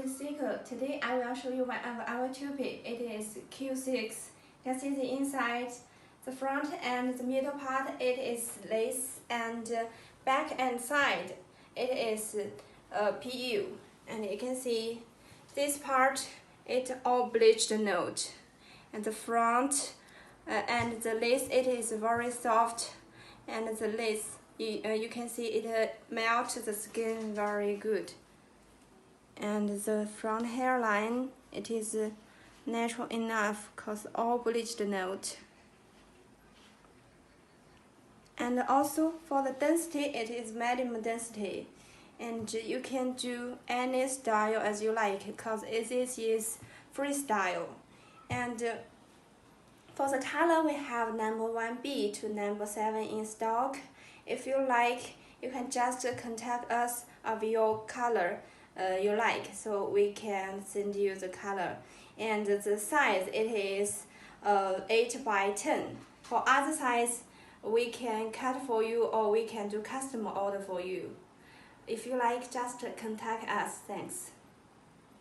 Newlacecu. Today I will show you one of our TOUPEE. It is Q6. You can see the inside, the front and the middle part. It is lace, and back and side it is PU. And you can see this part, it's all bleached note, and the front and the lace, it is very soft, and the lace you can see it melts the skin very good. And the front hairline, it is natural enough cause all bleached note. And also for the density, it is medium density, and you can do any style as you like because this is freestyle. And for the color, we have number 1B to number 7 in stock. If you like, you can just contact us of your color you like, so we can send you the color. And the size, it is 8 by 10. For other size, we can cut for you, or we can do custom order for you. If you like, just contact us. Thanks.